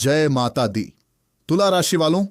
जय माता दी। तुला राशि वालों,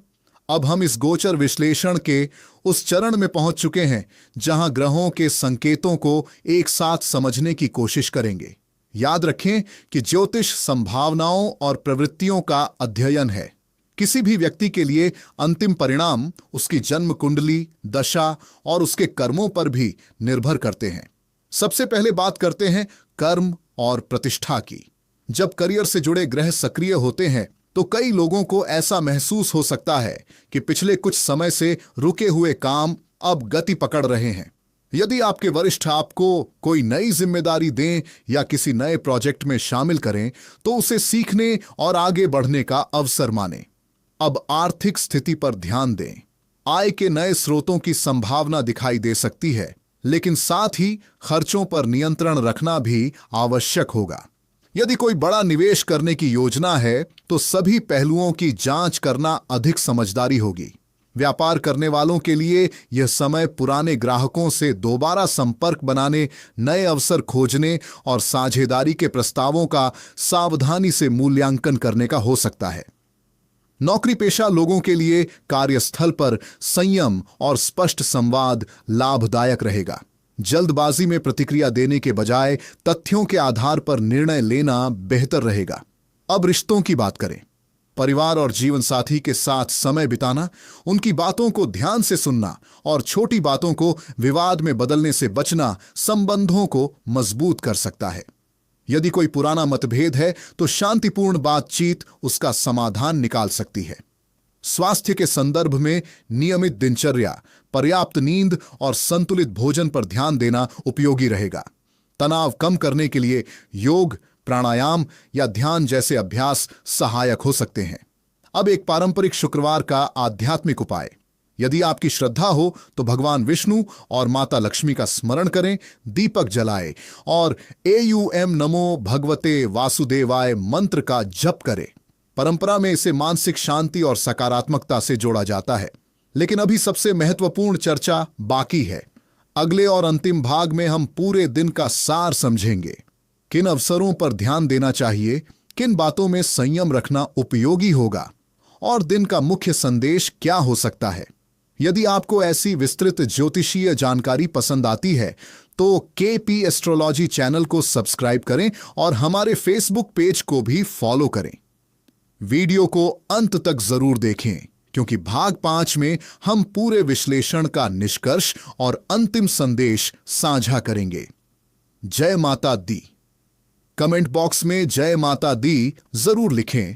अब हम इस गोचर विश्लेषण के उस चरण में पहुंच चुके हैं जहां ग्रहों के संकेतों को एक साथ समझने की कोशिश करेंगे। याद रखें कि ज्योतिष संभावनाओं और प्रवृत्तियों का अध्ययन है। किसी भी व्यक्ति के लिए अंतिम परिणाम उसकी जन्म कुंडली, दशा और उसके कर्मों पर भी निर्भर करते हैं। सबसे पहले बात करते हैं कर्म और प्रतिष्ठा की। जब करियर से जुड़े ग्रह सक्रिय होते हैं तो कई लोगों को ऐसा महसूस हो सकता है कि पिछले कुछ समय से रुके हुए काम अब गति पकड़ रहे हैं। यदि आपके वरिष्ठ आपको कोई नई जिम्मेदारी दें या किसी नए प्रोजेक्ट में शामिल करें तो उसे सीखने और आगे बढ़ने का अवसर मानें। अब आर्थिक स्थिति पर ध्यान दें। आय के नए स्रोतों की संभावना दिखाई दे सकती है, लेकिन साथ ही खर्चों पर नियंत्रण रखना भी आवश्यक होगा। यदि कोई बड़ा निवेश करने की योजना है तो सभी पहलुओं की जांच करना अधिक समझदारी होगी। व्यापार करने वालों के लिए यह समय पुराने ग्राहकों से दोबारा संपर्क बनाने, नए अवसर खोजने और साझेदारी के प्रस्तावों का सावधानी से मूल्यांकन करने का हो सकता है। नौकरी पेशा लोगों के लिए कार्यस्थल पर संयम और स्पष्ट संवाद लाभदायक रहेगा। जल्दबाजी में प्रतिक्रिया देने के बजाय तथ्यों के आधार पर निर्णय लेना बेहतर रहेगा। अब रिश्तों की बात करें। परिवार और जीवन साथी के साथ समय बिताना, उनकी बातों को ध्यान से सुनना और छोटी बातों को विवाद में बदलने से बचना संबंधों को मजबूत कर सकता है। यदि कोई पुराना मतभेद है तो शांतिपूर्ण बातचीत उसका समाधान निकाल सकती है। स्वास्थ्य के संदर्भ में नियमित दिनचर्या, पर्याप्त नींद और संतुलित भोजन पर ध्यान देना उपयोगी रहेगा। तनाव कम करने के लिए योग, प्राणायाम या ध्यान जैसे अभ्यास सहायक हो सकते हैं। अब एक पारंपरिक शुक्रवार का आध्यात्मिक उपाय। यदि आपकी श्रद्धा हो तो भगवान विष्णु और माता लक्ष्मी का स्मरण करें, दीपक जलाएं और एयूएम नमो भगवते वासुदेवाय मंत्र का जप करें। परंपरा में इसे मानसिक शांति और सकारात्मकता से जोड़ा जाता है। लेकिन अभी सबसे महत्वपूर्ण चर्चा बाकी है। अगले और अंतिम भाग में हम पूरे दिन का सार समझेंगे। किन अवसरों पर ध्यान देना चाहिए, किन बातों में संयम रखना उपयोगी होगा और दिन का मुख्य संदेश क्या हो सकता है। यदि आपको ऐसी विस्तृत ज्योतिषीय जानकारी पसंद आती है तो केपी एस्ट्रोलॉजी चैनल को सब्सक्राइब करें और हमारे फेसबुक पेज को भी फॉलो करें। वीडियो को अंत तक जरूर देखें, क्योंकि भाग 5 में हम पूरे विश्लेषण का निष्कर्ष और अंतिम संदेश साझा करेंगे। जय माता दी। कमेंट बॉक्स में जय माता दी जरूर लिखें